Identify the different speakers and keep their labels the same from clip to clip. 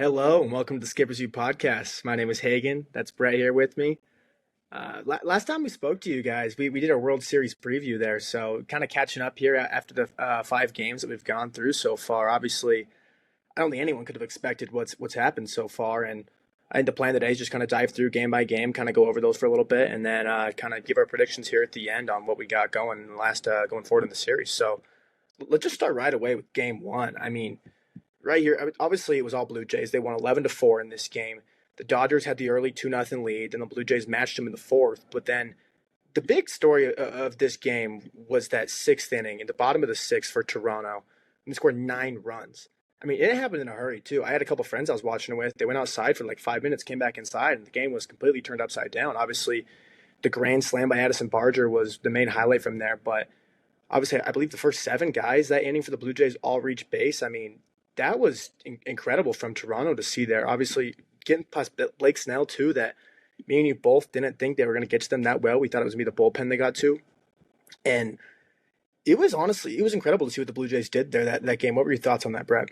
Speaker 1: Hello and welcome to the Skipper's View podcast. My name is Hagen. That's Brett here with me. Last time we spoke to you guys, we did our World Series preview there. So kind of catching up here after the 5 games that we've gone through so far. Obviously, I don't think anyone could have expected what's happened so far. And I think the plan today is just kind of dive through game by game, kind of go over those for a little bit, and then kind of give our predictions here at the end on what we got going in the last going forward in the series. So let's just start right away with game one. I mean, right here, obviously it was all Blue Jays. They won 11-4 in this game. The Dodgers had the early 2-0 lead, and the Blue Jays matched them in the fourth. But then the big story of this game was that sixth inning, in the bottom of the sixth for Toronto, and they scored 9 runs. I mean, it happened in a hurry, too. I had a couple friends I was watching it with. They went outside for like 5 minutes, came back inside, and the game was completely turned upside down. Obviously, the grand slam by Addison Barger was the main highlight from there. But obviously, I believe the first 7 guys that inning for the Blue Jays all reached base. I mean, that was incredible from Toronto to see there. Obviously, getting past Blake Snell, too, that me and you both didn't think they were going to get to them that well. We thought it was going to be the bullpen they got to. And it was incredible to see what the Blue Jays did there that game. What were your thoughts on that, Brett?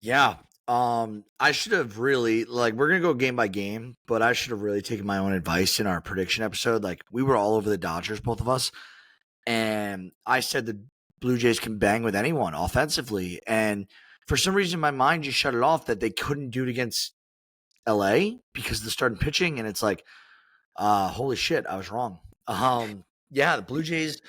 Speaker 2: Yeah. I should have really we're gonna go game by game, but I should have really taken my own advice in our prediction episode. Like we were all over the Dodgers, both of us, and I said the Blue Jays can bang with anyone offensively, and for some reason my mind just shut it off that they couldn't do it against LA because of the starting pitching, and it's like, holy shit, I was wrong. Yeah, the Blue Jays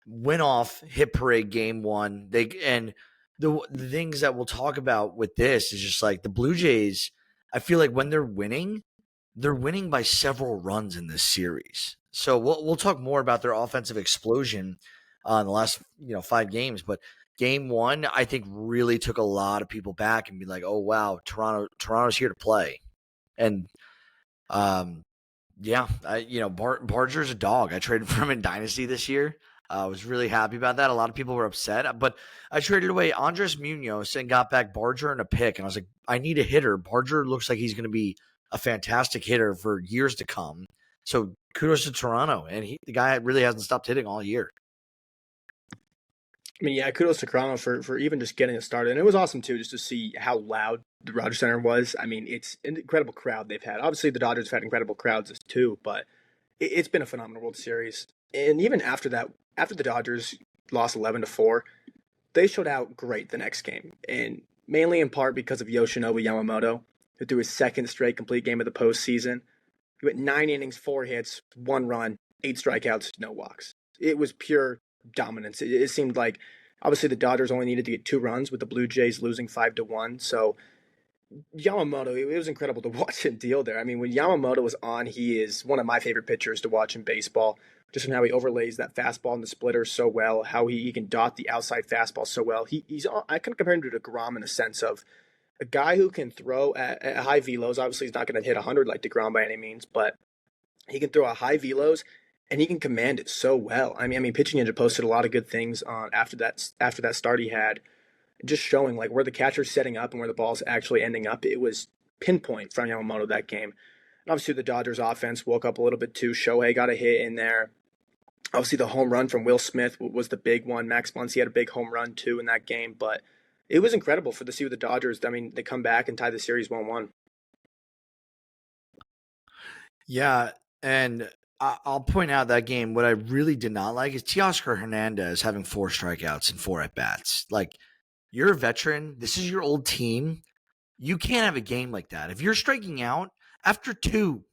Speaker 2: went off hit parade game one. The things that we'll talk about with this is just like the Blue Jays. I feel like when they're winning by several runs in this series. So we'll talk more about their offensive explosion in the last 5 games. But game one, I think, really took a lot of people back and be like, oh wow, Toronto's here to play. And yeah, Barger's a dog. I traded for him in Dynasty this year. I was really happy about that. A lot of people were upset, but I traded away Andres Munoz and got back Barger and a pick. And I was like, I need a hitter. Barger looks like he's going to be a fantastic hitter for years to come. So kudos to Toronto. And the guy really hasn't stopped hitting all year.
Speaker 1: I mean, yeah, kudos to Toronto for even just getting it started. And it was awesome, too, just to see how loud the Rogers Center was. I mean, it's an incredible crowd they've had. Obviously, the Dodgers have had incredible crowds, too, but it's been a phenomenal World Series. And even after that, after the Dodgers lost 11-4, they showed out great the next game. And mainly in part because of Yoshinobu Yamamoto, who threw his second straight complete game of the postseason. He went 9 innings, 4 hits, 1 run, 8 strikeouts, no walks. It was pure dominance. It seemed like obviously the Dodgers only needed to get 2 runs with the Blue Jays losing 5-1. So Yamamoto, it was incredible to watch him deal there. I mean, when Yamamoto was on, he is one of my favorite pitchers to watch in baseball. Just from how he overlays that fastball and the splitter so well, how he can dot the outside fastball so well. I kind of compare him to DeGrom in the sense of a guy who can throw at high velos. Obviously, he's not going to hit 100 like DeGrom by any means, but he can throw at high velos and he can command it so well. I mean, Pitching Ninja posted a lot of good things on after that start he had, just showing like where the catcher's setting up and where the ball's actually ending up. It was pinpoint from Yamamoto that game. And obviously, the Dodgers offense woke up a little bit too. Shohei got a hit in there. Obviously, the home run from Will Smith was the big one. Max Muncy had a big home run, too, in that game. But it was incredible to see the Dodgers. I mean, they come back and tie the series 1-1.
Speaker 2: Yeah, and I'll point out that game. What I really did not like is Teoscar Hernandez having 4 strikeouts and 4 at-bats. Like, you're a veteran. This is your old team. You can't have a game like that. If you're striking out after 2,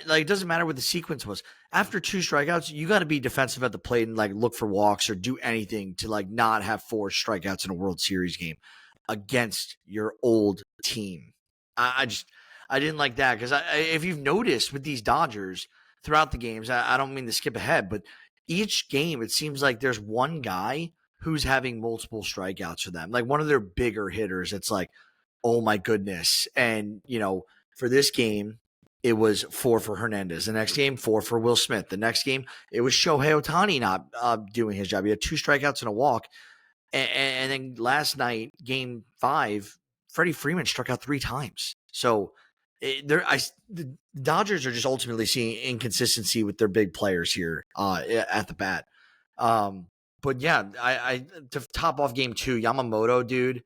Speaker 2: it doesn't matter what the sequence was. After 2 strikeouts, you got to be defensive at the plate and look for walks or do anything to not have 4 strikeouts in a World Series game against your old team. I didn't like that because if you've noticed with these Dodgers throughout the games, I don't mean to skip ahead, but each game it seems like there's one guy who's having multiple strikeouts for them. Like one of their bigger hitters, it's like, oh my goodness. And for this game, it was 4 for Hernandez. The next game, 4 for Will Smith. The next game, it was Shohei Ohtani not doing his job. He had 2 strikeouts and a walk. And then last night, game 5, Freddie Freeman struck out 3 times. So the Dodgers are just ultimately seeing inconsistency with their big players here at the bat. But yeah, I to top off game 2, Yamamoto, dude.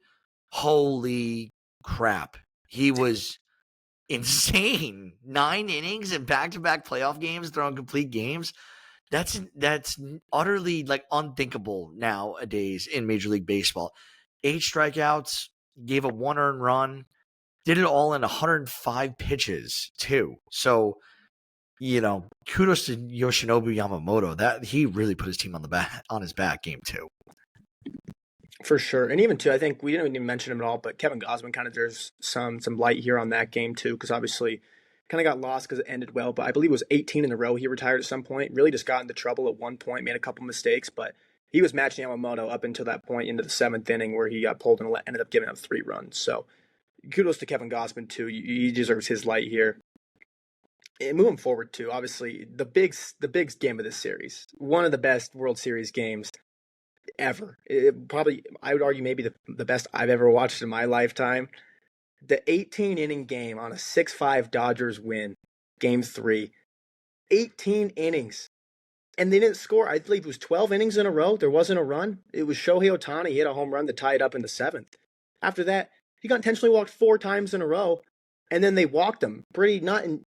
Speaker 2: Holy crap. He was insane. 9 innings in back-to-back playoff games, throwing complete games. That's utterly like unthinkable nowadays in Major League Baseball. 8 strikeouts, gave a 1 earned run, did it all in 105 pitches too. So, kudos to Yoshinobu Yamamoto. That he really put his team on his back game 2.
Speaker 1: For sure. And even too, I think we didn't even mention him at all, but Kevin Gausman kind of deserves some light here on that game too, because obviously kind of got lost because it ended well, but I believe it was 18 in a row he retired at some point. Really just got into trouble at one point, made a couple mistakes, but he was matching Yamamoto up until that point into the 7th inning where he got pulled and ended up giving up 3 runs. So kudos to Kevin Gausman too. He deserves his light here. And moving forward too, obviously the big game of this series, one of the best World Series games ever. Probably, I would argue, maybe the best I've ever watched in my lifetime. The 18-inning game on a 6-5 Dodgers win, Game 3. 18 innings. And they didn't score. I believe it was 12 innings in a row. There wasn't a run. It was Shohei Ohtani hit a home run to tie it up in the 7th. After that, he got intentionally walked 4 times in a row. And then they walked him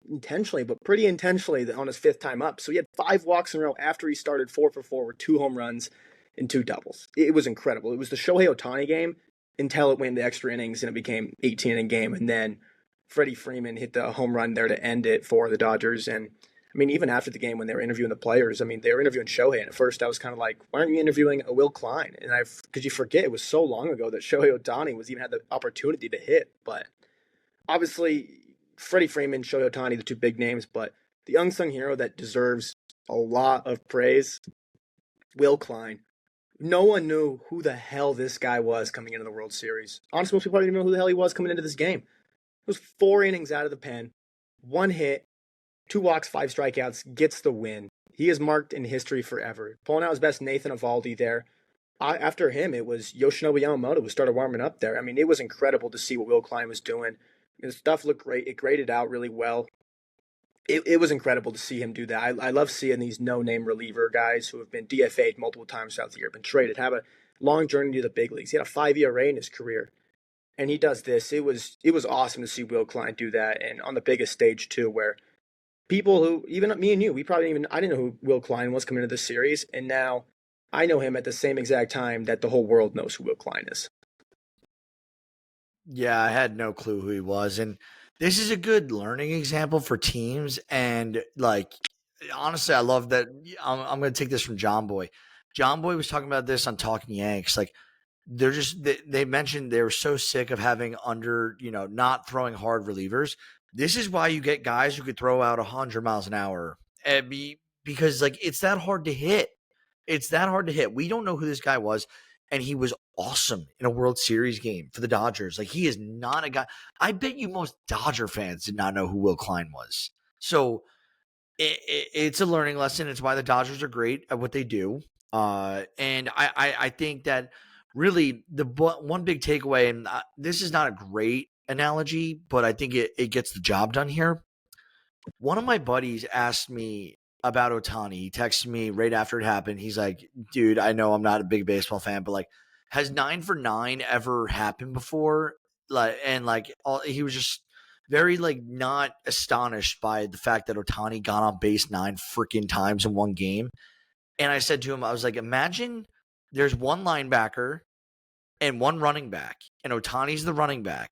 Speaker 1: intentionally, but pretty intentionally on his 5th time up. So he had 5 walks in a row after he started 4 for 4 with 2 home runs and 2 doubles. It was incredible. It was the Shohei Ohtani game until it went into extra innings and it became 18-inning game. And then Freddie Freeman hit the home run there to end it for the Dodgers. And I mean, even after the game when they were interviewing the players, I mean, they were interviewing Shohei. And at first I was kind of like, why aren't you interviewing a Will Klein? And because you forget it was so long ago that Shohei Ohtani even had the opportunity to hit. But obviously, Freddie Freeman, Shohei Ohtani, the 2 big names. But the unsung hero that deserves a lot of praise, Will Klein. No one knew who the hell this guy was coming into the World Series. Honestly, most people didn't even know who the hell he was coming into this game. It was 4 innings out of the pen, 1 hit, 2 walks, 5 strikeouts, gets the win. He is marked in history forever. Pulling out his best Nathan Eovaldi there. After him, it was Yoshinobu Yamamoto who started warming up there. I mean, it was incredible to see what Will Klein was doing. His stuff looked great. It graded out really well. It was incredible to see him do that. I love seeing these no-name reliever guys who have been DFA'd multiple times throughout the year, been traded, have a long journey to the big leagues. He had a 5 ERA in his career, and he does this. It was awesome to see Will Klein do that, and on the biggest stage too, where people who, even me and you, I didn't know who Will Klein was coming into this series, and now I know him at the same exact time that the whole world knows who Will Klein is.
Speaker 2: Yeah, I had no clue who he was, and this is a good learning example for teams. And like, honestly, I love that. I'm going to take this from John Boy. John Boy was talking about this on Talking Yanks. Like, they mentioned they were so sick of having not throwing hard relievers. This is why you get guys who could throw out 100 miles an hour, because like it's that hard to hit. It's that hard to hit. We don't know who this guy was, and he was awesome in a World Series game for the Dodgers. Like, he is not a guy. I bet you most Dodger fans did not know who Will Klein was. So it's a learning lesson. It's why the Dodgers are great at what they do. And I think that really the one big takeaway, and this is not a great analogy, but I think it gets the job done here. One of my buddies asked me about Ohtani. He texted me right after it happened. He's like, dude, I know I'm not a big baseball fan, but like, has 9 for 9 ever happened before? He was just very like not astonished by the fact that Ohtani got on base 9 freaking times in one game. And I said to him, I was like, imagine there's one linebacker and one running back, and Ohtani's the running back,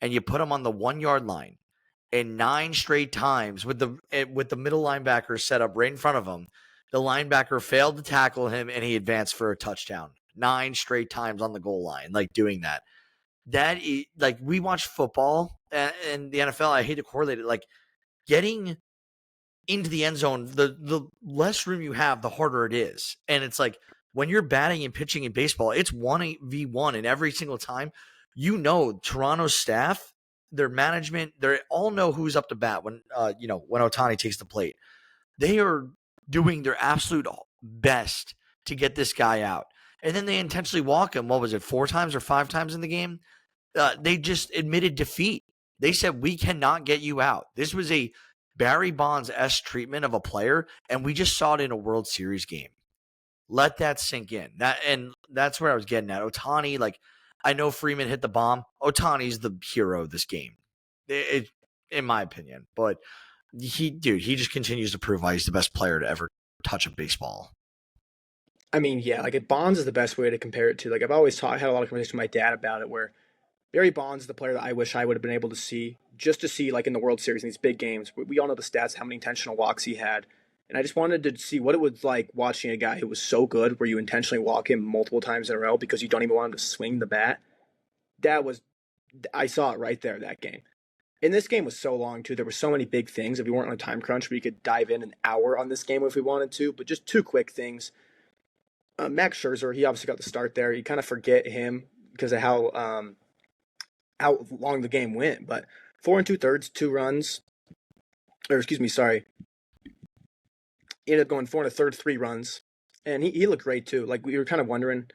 Speaker 2: and you put him on the 1 yard line. And 9 straight times with the middle linebacker set up right in front of him, the linebacker failed to tackle him and he advanced for a touchdown. 9 straight times on the goal line, like doing that. That is, like, we watch football and the NFL. I hate to correlate it. Like, getting into the end zone, the less room you have, the harder it is. And it's like when you're batting and pitching in baseball, it's 1v1, and every single time, Toronto's staff, their management, they all know who's up to bat when Ohtani takes the plate. They are doing their absolute best to get this guy out. And then they intentionally walk him. What was it, 4 times or 5 times in the game? They just admitted defeat. They said, we cannot get you out. This was a Barry Bonds-esque treatment of a player, and we just saw it in a World Series game. Let that sink in. And that's where I was getting at. Ohtani, like, I know Freeman hit the bomb. Otani's the hero of this game, in my opinion. But he just continues to prove why he's the best player to ever touch a baseball.
Speaker 1: I mean, yeah, like Bonds is the best way to compare it to. Like I've always had a lot of conversations with my dad about it, where Barry Bonds is the player that I wish I would have been able to see, just to see like in the World Series in these big games. We all know the stats, how many intentional walks he had, and I just wanted to see what it was like watching a guy who was so good, where you intentionally walk him multiple times in a row because you don't even want him to swing the bat. That was, I saw it right there that game. And this game was so long too. There were so many big things. If we weren't on a time crunch, we could dive in an hour on this game if we wanted to. But just two quick things. Max Scherzer, he obviously got the start there. You kind of forget him because of how long the game went. But 4 2/3, 2 runs, or excuse me, sorry, he ended up going 4 1/3, 3 runs, and he looked great too. Like we were kind of wondering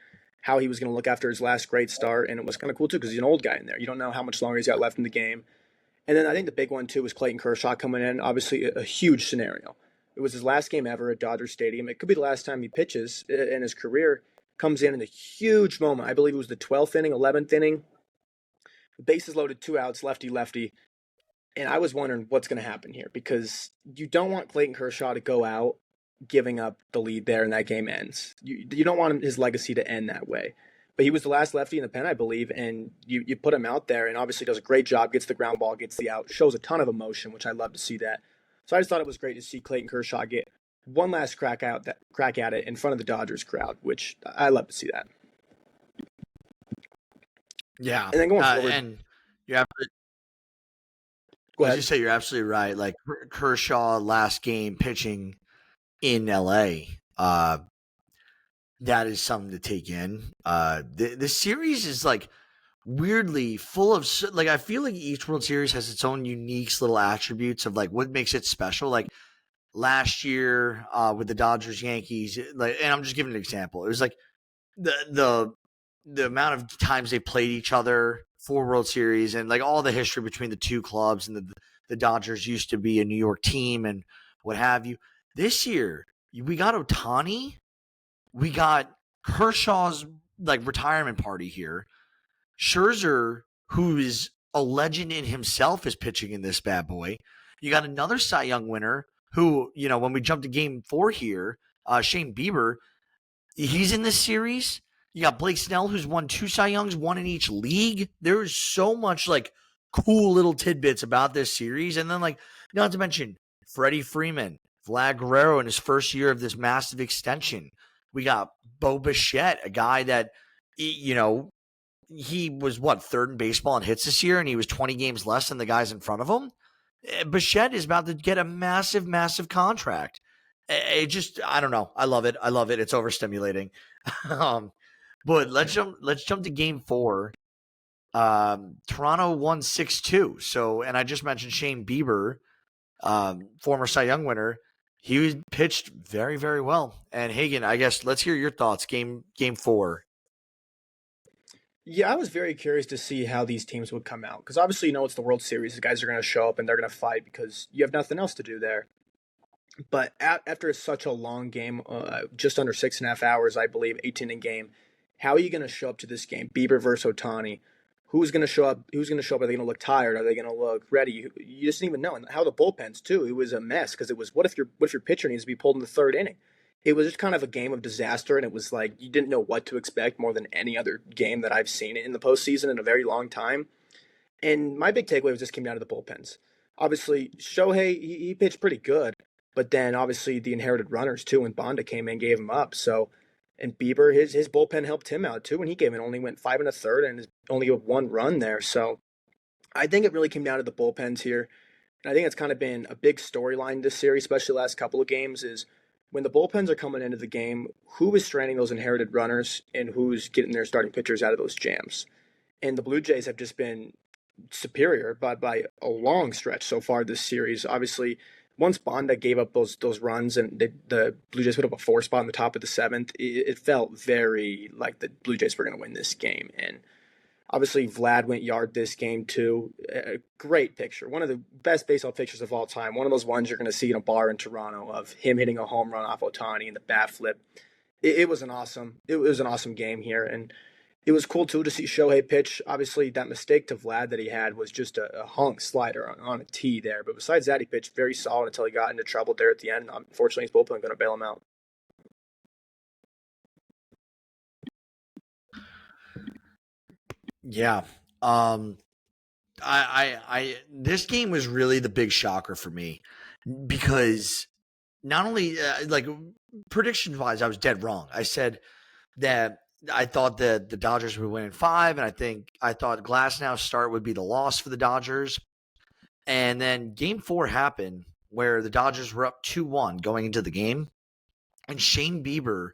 Speaker 1: how he was going to look after his last great start, and it was kind of cool too because he's an old guy in there. You don't know how much longer he's got left in the game. And then I think the big one too was Clayton Kershaw coming in. Obviously, a huge scenario. It was his last game ever at Dodger Stadium. It could be the last time he pitches in his career. Comes in a huge moment. I believe it was the 12th inning, 11th inning. Bases loaded, 2 outs, lefty lefty. And I was wondering what's going to happen here because you don't want Clayton Kershaw to go out giving up the lead there and that game ends. You don't want his legacy to end that way. But he was the last lefty in the pen, I believe, and you put him out there and obviously does a great job, gets the ground ball, gets the out, shows a ton of emotion, which I love to see that. So I just thought it was great to see Clayton Kershaw get one last crack at it in front of the Dodgers crowd, which I love to see that.
Speaker 2: Yeah,
Speaker 1: And then going forward,
Speaker 2: and you're
Speaker 1: go
Speaker 2: as
Speaker 1: ahead.
Speaker 2: you say, you're absolutely right. Like Kershaw last game pitching in LA, that is something to take in. The series is like weirdly full of like I feel like each World Series has its own unique little attributes of like what makes it special. Like last year with the Dodgers Yankees, like, and I'm just giving an example. It was like the amount of times they played each other for World Series and like all the history between the two clubs and the Dodgers used to be a New York team and what have you. This year we got Otani, we got Kershaw's like retirement party here. Scherzer, who is a legend in himself, is pitching in this bad boy. You got another Cy Young winner who, you know, when we jump to game 4 here, Shane Bieber, he's in this series. You got Blake Snell, who's won 2 Cy Youngs, 1 in each league. There's so much like cool little tidbits about this series. And then like, not to mention Freddie Freeman, Vlad Guerrero in his first year of this massive extension. We got Bo Bichette, a guy that, you know, he was third in baseball in hits this year, and he was 20 games less than the guys in front of him. Bichette is about to get a massive, massive contract. It just, I don't know. I love it. It's overstimulating. But let's jump to game 4. Toronto won 6-2. So, and I just mentioned Shane Bieber, former Cy Young winner. He pitched very, very well. And Hagen, I guess let's hear your thoughts. Game 4.
Speaker 1: Yeah, I was very curious to see how these teams would come out because obviously you know it's the World Series. The guys are going to show up and they're going to fight because you have nothing else to do there. But after such a long game, just under 6.5 hours, I believe, 18 in game, how are you going to show up to this game? Bieber versus Otani. Who's going to show up? Who's going to show up? Are they going to look tired? Are they going to look ready? You just didn't even know. And how the bullpens too. It was a mess because it was what if your pitcher needs to be pulled in the third inning? It was just kind of a game of disaster, and it was like you didn't know what to expect more than any other game that I've seen in the postseason in a very long time. And my big takeaway was just came down to the bullpens. Obviously, Shohei he pitched pretty good, but then obviously the inherited runners too, when Bonda came in, gave him up. So, and Bieber his bullpen helped him out too when he came in. Only went 5 1/3 and only 1 run there. So, I think it really came down to the bullpens here. And I think it's kind of been a big storyline this series, especially the last couple of games, is when the bullpens are coming into the game, who is stranding those inherited runners and who's getting their starting pitchers out of those jams. And the Blue Jays have just been superior by a long stretch so far this series. Obviously, once Bonda gave up those runs and the Blue Jays put up a 4 spot in the top of the 7th, it felt very like the Blue Jays were going to win this game. And obviously, Vlad went yard this game too. A great picture. One of the best baseball pictures of all time. One of those ones you're going to see in a bar in Toronto of him hitting a home run off Otani and the bat flip. It was an awesome game here. And It was cool too to see Shohei pitch. Obviously, that mistake to Vlad that he had was just a hunk slider on a tee there. But besides that, he pitched very solid until he got into trouble there at the end. Unfortunately, his bullpen going to bail him out.
Speaker 2: Yeah. This game was really the big shocker for me because not only like prediction wise, I was dead wrong. I said that I thought that the Dodgers would win in 5, and I thought Glasnow's start would be the loss for the Dodgers. And then game 4 happened where the Dodgers were up 2-1 going into the game, and Shane Bieber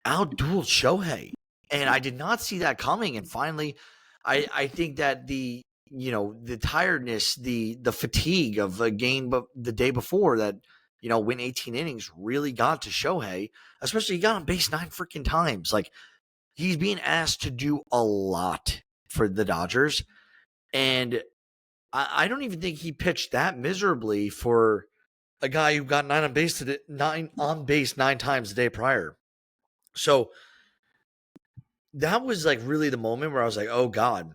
Speaker 2: outdueled Shohei. And I did not see that coming. And finally, I think that the tiredness, the fatigue of the game the day before that, win 18 innings really got to Shohei, especially he got on base 9 freaking times. Like, he's being asked to do a lot for the Dodgers. And I don't even think he pitched that miserably for a guy who got 9 on base 9 times the day prior. So that was like really the moment where I was like, oh God,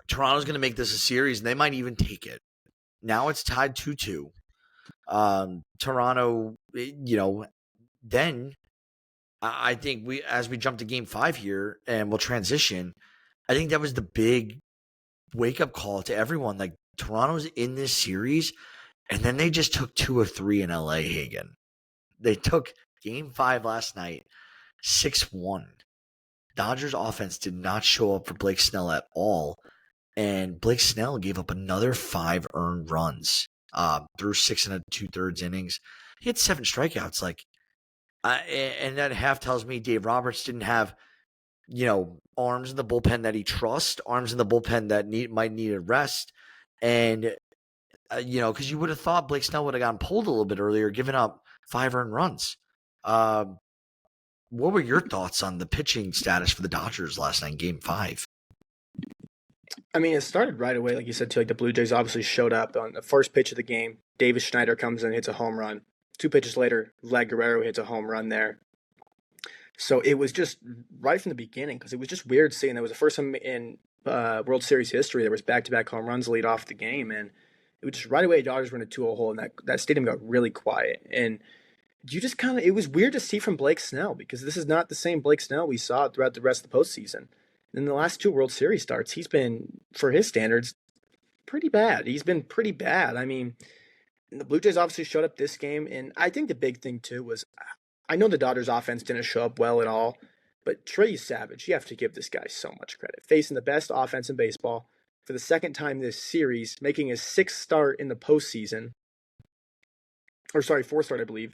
Speaker 2: Toronto's going to make this a series and they might even take it. Now it's tied 2-2. Toronto, then I think as we jump to game 5 here and we'll transition, I think that was the big wake up call to everyone. Like, Toronto's in this series, and then they just took 2 of 3 in LA, Hagen. They took game 5 last night, 6-1. Dodgers offense did not show up for Blake Snell at all. And Blake Snell gave up another 5 earned runs through 6 2/3 innings. He had 7 strikeouts. And that half tells me Dave Roberts didn't have, arms in the bullpen that he trusts, arms in the bullpen that might need a rest. And, because you would have thought Blake Snell would have gotten pulled a little bit earlier, giving up 5 earned runs. What were your thoughts on the pitching status for the Dodgers last night in game 5?
Speaker 1: I mean, it started right away, like you said, too. Like, the Blue Jays obviously showed up on the first pitch of the game. Davis Schneider comes in, hits a home run. 2 pitches later, Vlad Guerrero hits a home run there. So it was just right from the beginning, because it was just weird seeing that was the first time in World Series history there was back-to-back home runs lead off the game, and it was just right away Dodgers were in a 2-0 hole, and that stadium got really quiet. And you just it was weird to see from Blake Snell, because this is not the same Blake Snell we saw throughout the rest of the postseason. In the last 2 World Series starts, he's been, for his standards, pretty bad. He's been pretty bad. I mean, the Blue Jays obviously showed up this game, and I think the big thing, too, was I know the Dodgers offense didn't show up well at all, but Trey Yesavage, you have to give this guy so much credit. Facing the best offense in baseball for the second time this series, making his 6th start in the postseason, or sorry, 4th start, I believe.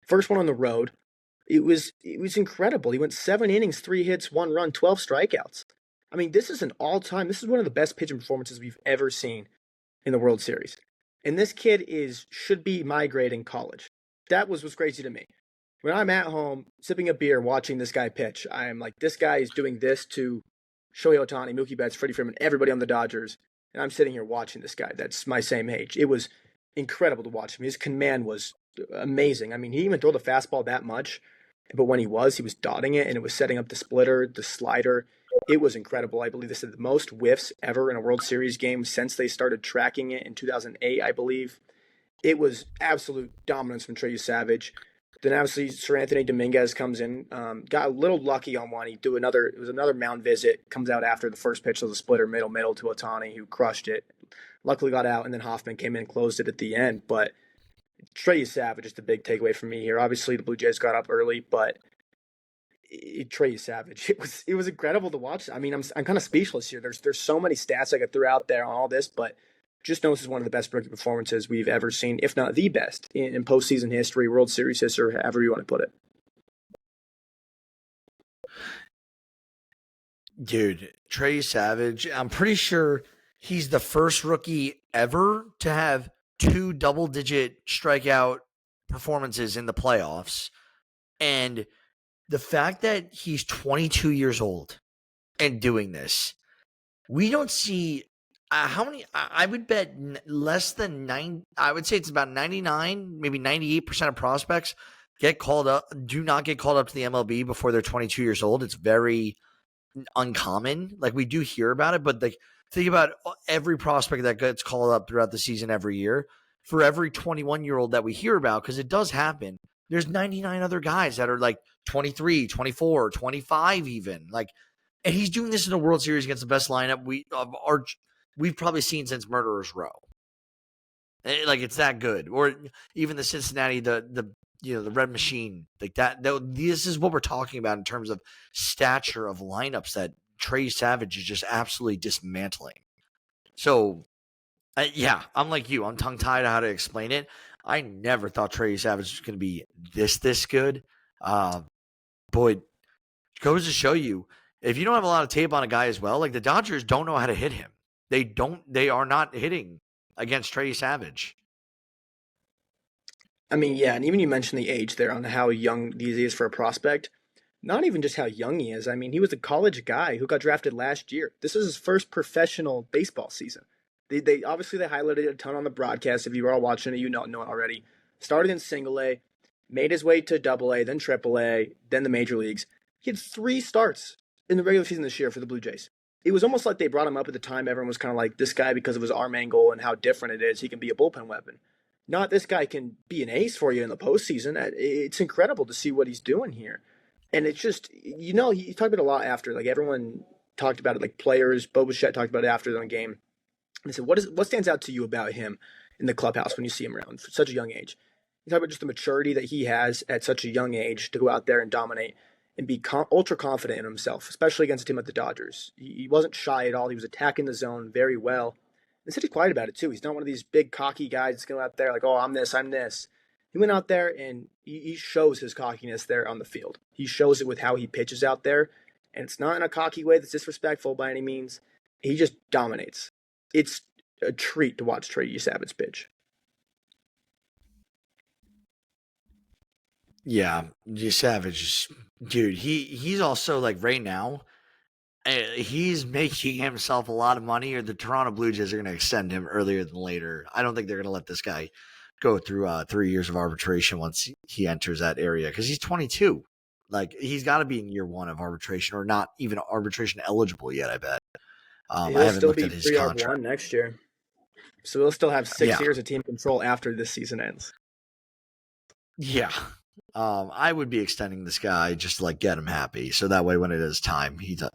Speaker 1: First one on the road. It was incredible. He went 7 innings, 3 hits, 1 run, 12 strikeouts. I mean, this is one of the best pitching performances we've ever seen in the World Series. And this kid should be my grade in college. That was what's crazy to me. When I'm at home sipping a beer watching this guy pitch, I am like, this guy is doing this to Shohei Ohtani, Mookie Betts, Freddie Freeman, everybody on the Dodgers, and I'm sitting here watching this guy that's my same age. It was incredible to watch him. His command was amazing. I mean, he didn't even throw the fastball that much, but when he was dotting it, and it was setting up the splitter, the slider. It was incredible. I believe this is the most whiffs ever in a World Series game since they started tracking it in 2008, I believe. It was absolute dominance from Trey Yesavage. Then obviously Sir Anthony Dominguez comes in, got a little lucky on one. It was another mound visit, comes out after the first pitch of the splitter, middle to Ohtani, who crushed it. Luckily got out, and then Hoffman came in and closed it at the end. But Trey Yesavage is the big takeaway for me here. Obviously the Blue Jays got up early, but Trey Yesavage, it was incredible to watch. I mean, I'm kind of speechless here. There's so many stats I could throw out there on all this, but just know this is one of the best rookie performances we've ever seen, if not the best, in postseason history, World Series history, however you want to put it.
Speaker 2: Dude, Trey Yesavage, I'm pretty sure he's the first rookie ever to have 2 double-digit strikeout performances in the playoffs. And the fact that he's 22 years old and doing this, we don't see how many. I would bet less than 9. I would say it's about 99, maybe 98% of prospects do not get called up to the MLB before they're 22 years old. It's very uncommon. Like, we do hear about it, but like, think about every prospect that gets called up throughout the season every year. For every 21-year-old that we hear about, because it does happen, there's 99 other guys that are like 23, 24, 25 even. Like, and he's doing this in a World Series against the best lineup we've probably seen since Murderers Row. Like, it's that good. Or even the Cincinnati, the Red Machine, like that. This is what we're talking about in terms of stature of lineups that Trey Yesavage is just absolutely dismantling. So, yeah, I'm like you. I'm tongue-tied how to explain it. I never thought Trey Yesavage was going to be this good. Boy, goes to show you, if you don't have a lot of tape on a guy as well, like the Dodgers don't know how to hit him. They are not hitting against Trey Yesavage.
Speaker 1: I mean, yeah, and even you mentioned the age there on how young he is for a prospect. Not even just how young he is. I mean, he was a college guy who got drafted last year. This is his first professional baseball season. They obviously they highlighted it a ton on the broadcast. If you were all watching it, you know it already. Started in Single A, made his way to Double A, then Triple A, then the major leagues. He had 3 starts in the regular season this year for the Blue Jays. It was almost like they brought him up at the time. Everyone was kind of like, this guy, because of his arm angle and how different it is, he can be a bullpen weapon. Not this guy can be an ace for you in the postseason. It's incredible to see what he's doing here. And it's just, he talked about it a lot after. Like, everyone talked about it, like players. Bo Bichette talked about it after the game. And they said, what stands out to you about him in the clubhouse when you see him around for such a young age? You talk about just the maturity that he has at such a young age to go out there and dominate and be ultra confident in himself, especially against a team like the Dodgers. He wasn't shy at all. He was attacking the zone very well. And said he's quiet about it too. He's not one of these big cocky guys that's going out there like, oh, I'm this, I'm this. He went out there and he shows his cockiness there on the field. He shows it with how he pitches out there. And it's not in a cocky way that's disrespectful by any means. He just dominates. It's a treat to watch Trey Yesavage pitch.
Speaker 2: Yeah, Yesavage, dude, he's also, like, right now, he's making himself a lot of money, or the Toronto Blue Jays are going to extend him earlier than later. I don't think they're going to let this guy go through 3 years of arbitration once he enters that area, because he's 22. Like, he's got to be in year 1 of arbitration, or not even arbitration eligible yet, I bet. I haven't looked at his contract.
Speaker 1: Next year. So we'll still have 6 years of team control after this season ends.
Speaker 2: Yeah. I would be extending this guy just to, like, get him happy. So that way when it is time, he's not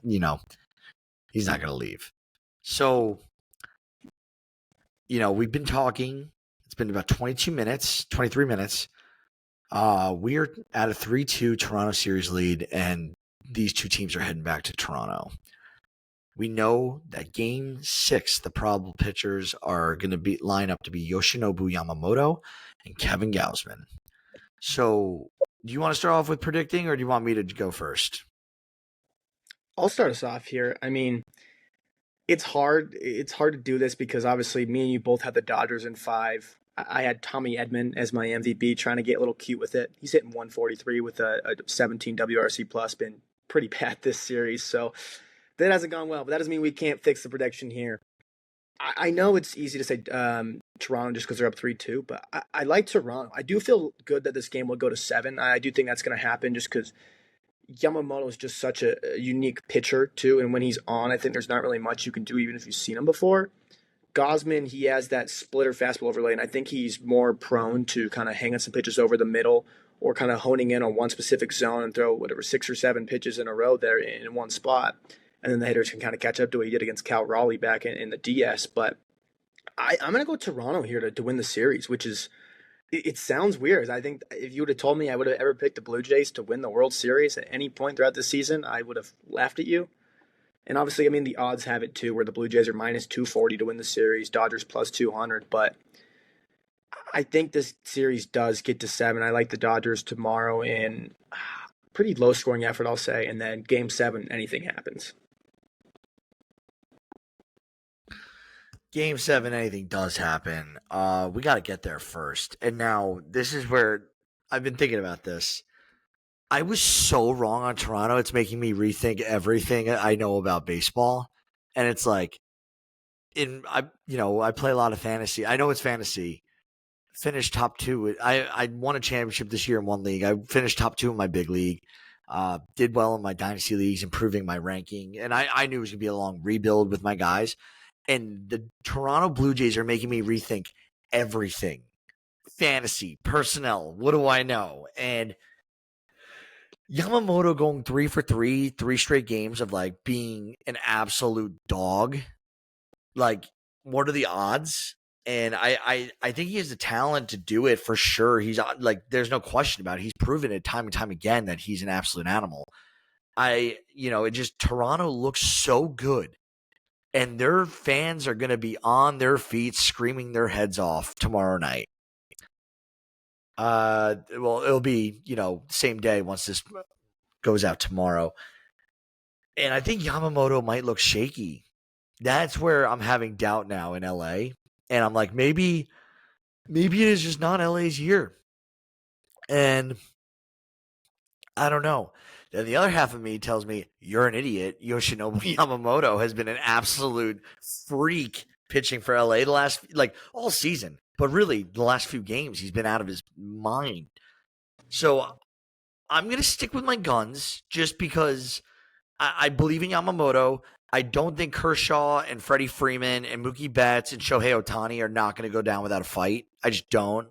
Speaker 2: going to leave. So, we've been talking. It's been about 23 minutes. We're at a 3-2 Toronto series lead, and these two teams are heading back to Toronto. We know that Game 6, the probable pitchers are going to line up to be Yoshinobu Yamamoto and Kevin Gausman. So, do you want to start off with predicting, or do you want me to go first?
Speaker 1: I'll start us off here. I mean, it's hard. It's hard to do this because obviously me and you both had the Dodgers in 5. I had Tommy Edman as my MVP, trying to get a little cute with it. He's hitting 143 with a 17 WRC plus, been pretty bad this series. So that hasn't gone well, but that doesn't mean we can't fix the prediction here. I know it's easy to say Toronto just because they're up 3-2, but I like Toronto. I do feel good that this game will go to 7. I do think that's going to happen just because Yamamoto is just such a unique pitcher too, and when he's on, I think there's not really much you can do even if you've seen him before. Gausman, he has that splitter fastball overlay, and I think he's more prone to kind of hanging some pitches over the middle or kind of honing in on one specific zone and throw 6 or 7 pitches in a row there in one spot. And then the hitters can kind of catch up to what he did against Cal Raleigh back in the DS. But I'm going to go Toronto here to win the series, which is, it sounds weird. I think if you would have told me I would have ever picked the Blue Jays to win the World Series at any point throughout the season, I would have laughed at you. And obviously, I mean, the odds have it too, where the Blue Jays are minus 240 to win the series, Dodgers plus 200. But I think this series does get to 7. I like the Dodgers tomorrow in pretty low scoring effort, I'll say. And then Game 7, anything happens.
Speaker 2: Game 7, anything does happen. We got to get there first. And now, this is where I've been thinking about this. I was so wrong on Toronto. It's making me rethink everything I know about baseball. And it's like, I play a lot of fantasy. I know it's fantasy. Finished top 2. I won a championship this year in one league. I finished top 2 in my big league. Did well in my dynasty leagues, improving my ranking. And I knew it was going to be a long rebuild with my guys. And the Toronto Blue Jays are making me rethink everything. Fantasy, personnel, what do I know? And Yamamoto going 3 for 3 straight games of like being an absolute dog. Like, what are the odds? And I think he has the talent to do it for sure. He's like, there's no question about it. He's proven it time and time again that he's an absolute animal. Toronto looks so good. And their fans are going to be on their feet screaming their heads off tomorrow night. It'll be, same day once this goes out tomorrow. And I think Yamamoto might look shaky. That's where I'm having doubt now in LA. And I'm like, maybe it is just not LA's year. And I don't know. Then the other half of me tells me, you're an idiot. Yoshinobu Yamamoto has been an absolute freak pitching for LA the last, all season. But really, the last few games, he's been out of his mind. So I'm going to stick with my guns just because I believe in Yamamoto. I don't think Kershaw and Freddie Freeman and Mookie Betts and Shohei Ohtani are not going to go down without a fight. I just don't.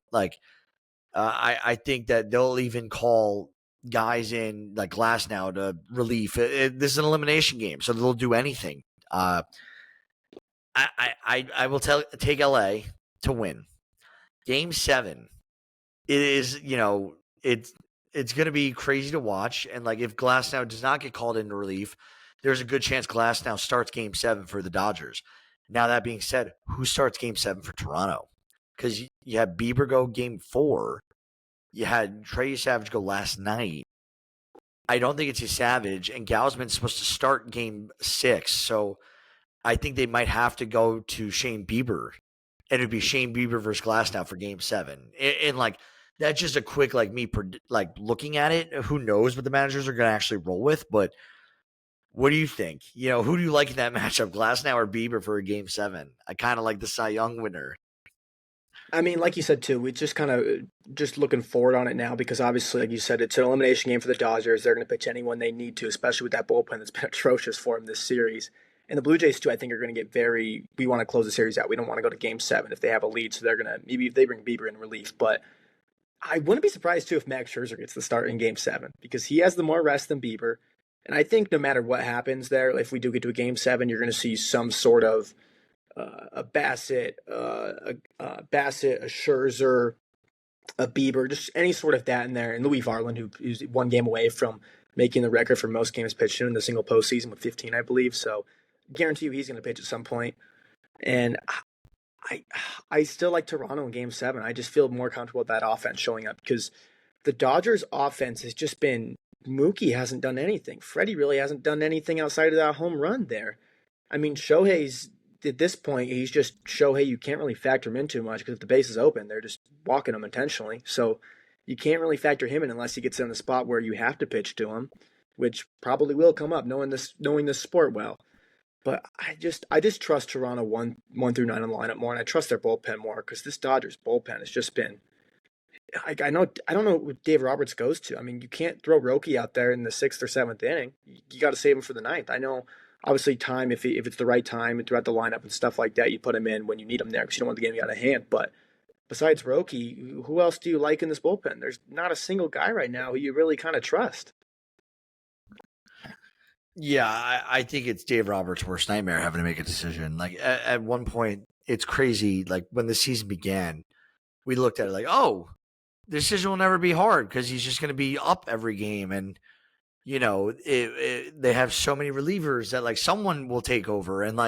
Speaker 2: I think that they'll even call guys in like Glasnow to relief. This is an elimination game, so they'll do anything. I will take LA to win. Game 7. It is, it's going to be crazy to watch. And if Glasnow does not get called into relief, there's a good chance Glasnow starts Game 7 for the Dodgers. Now, that being said, who starts Game 7 for Toronto? Because you had Bieber go Game 4. You had Trey Yesavage go last night. I don't think it's Yesavage, and Gausman's supposed to start Game 6. So I think they might have to go to Shane Bieber. And it would be Shane Bieber versus Glasnow for Game 7. And that's just a quick, looking at it. Who knows what the managers are going to actually roll with, but what do you think? Who do you like in that matchup, Glasnow or Bieber for a Game 7? I kind of like the Cy Young winner.
Speaker 1: I mean, like you said, too, we just kind of just looking forward on it now because obviously, like you said, it's an elimination game for the Dodgers. They're going to pitch anyone they need to, especially with that bullpen that's been atrocious for them this series. And the Blue Jays, too, I think are going to get we want to close the series out. We don't want to go to Game 7 if they have a lead, so they're going to, maybe if they bring Bieber in relief. But I wouldn't be surprised, too, if Max Scherzer gets the start in Game 7 because he has the more rest than Bieber. And I think no matter what happens there, if we do get to a Game 7, you're going to see some sort of a Bassett, a Scherzer, a Bieber, just any sort of that in there. And Louis Varland, who's one game away from making the record for most games pitched in the single postseason with 15, I believe. So guarantee you he's going to pitch at some point. And I still like Toronto in Game 7. I just feel more comfortable with that offense showing up because the Dodgers' offense has just been Mookie hasn't done anything. Freddie really hasn't done anything outside of that home run there. I mean, Shohei's at this point, he's just Shohei. You can't really factor him in too much because if the base is open, they're just walking him intentionally. So you can't really factor him in unless he gets in the spot where you have to pitch to him, which probably will come up knowing this sport well. But I just trust Toronto 1 through 9 in the lineup more, and I trust their bullpen more because this Dodgers bullpen has just been. I don't know what Dave Roberts goes to. I mean, you can't throw Roki out there in the 6th or 7th inning. You got to save him for the 9th. I know, obviously, time if it's the right time and throughout the lineup and stuff like that, you put him in when you need him there because you don't want the game to get out of hand. But besides Roki, who else do you like in this bullpen? There's not a single guy right now who you really kind of trust.
Speaker 2: Yeah, I think it's Dave Roberts' worst nightmare having to make a decision. At one point, it's crazy. When the season began, we looked at it oh, the decision will never be hard because he's just going to be up every game. And, they have so many relievers that someone will take over and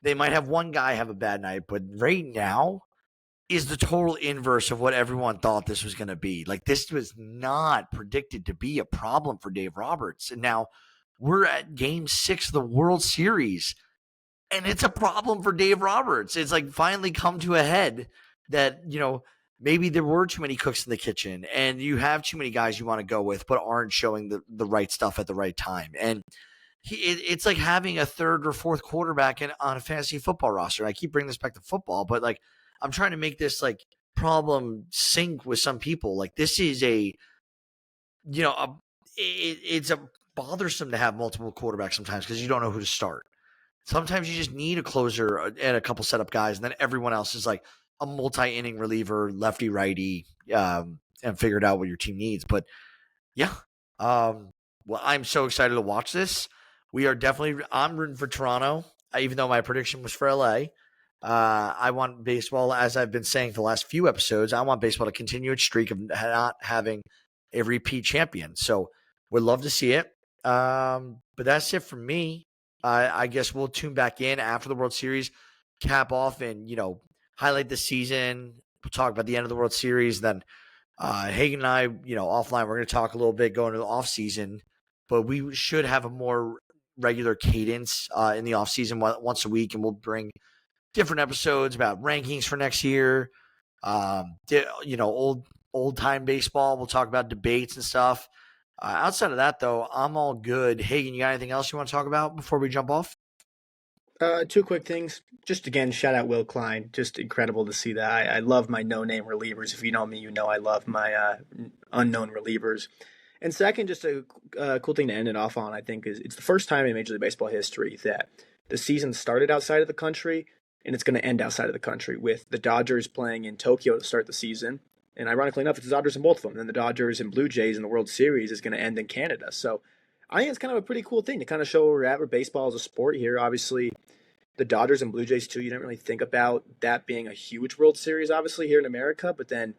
Speaker 2: they might have one guy have a bad night. But right now is the total inverse of what everyone thought this was going to be. This was not predicted to be a problem for Dave Roberts. And now we're at Game 6 of the World Series and it's a problem for Dave Roberts. It's finally come to a head that, maybe there were too many cooks in the kitchen and you have too many guys you want to go with, but aren't showing the right stuff at the right time. And it's like having a third or fourth quarterback on a fantasy football roster. I keep bringing this back to football, but I'm trying to make this problem sync with some people. This is it's a bothersome to have multiple quarterbacks sometimes because you don't know who to start. Sometimes you just need a closer and a couple setup guys, and then everyone else is like a multi-inning reliever, lefty, righty, and figured out what your team needs. But yeah, well, I'm so excited to watch this. We are definitely. I'm rooting for Toronto, even though my prediction was for LA. I want baseball, as I've been saying for the last few episodes, I want baseball to continue its streak of not having a repeat champion. So would love to see it. But that's it for me. I guess we'll tune back in after the World Series, cap off, and highlight the season. We'll talk about the end of the World Series. Then Hagen and I, offline, we're going to talk a little bit going into the off season, but we should have a more regular cadence in the off season once a week, and we'll bring different episodes about rankings for next year. Old time baseball. We'll talk about debates and stuff. Outside of that, though, I'm all good. Hagen, you got anything else you want to talk about before we jump off?
Speaker 1: Two quick things. Just again, shout out Will Klein. Just incredible to see that. I love my no-name relievers. If you know me, you know I love my unknown relievers. And second, just a cool thing to end it off on, I think, is it's the first time in Major League Baseball history that the season started outside of the country and it's going to end outside of the country with the Dodgers playing in Tokyo to start the season. And ironically enough, it's the Dodgers in both of them. And then the Dodgers and Blue Jays in the World Series is going to end in Canada. So I think it's kind of a pretty cool thing to kind of show where we're at with baseball as a sport here. Obviously, the Dodgers and Blue Jays too. You didn't really think about that being a huge World Series, obviously here in America. But then,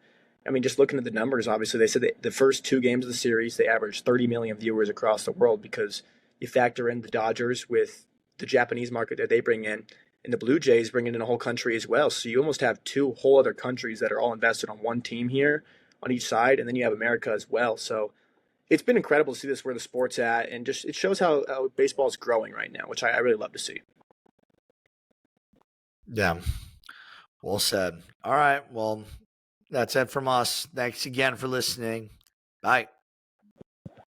Speaker 1: I mean, just looking at the numbers, obviously they said that the first two games of the series they averaged 30 million viewers across the world because you factor in the Dodgers with the Japanese market that they bring in, and the Blue Jays bringing in a whole country as well. So you almost have two whole other countries that are all invested on one team here on each side, and then you have America as well. So it's been incredible to see this where the sport's at, and just it shows how baseball is growing right now, which I really love to see.
Speaker 2: Yeah. Well said. All right. Well, that's it from us. Thanks again for listening. Bye.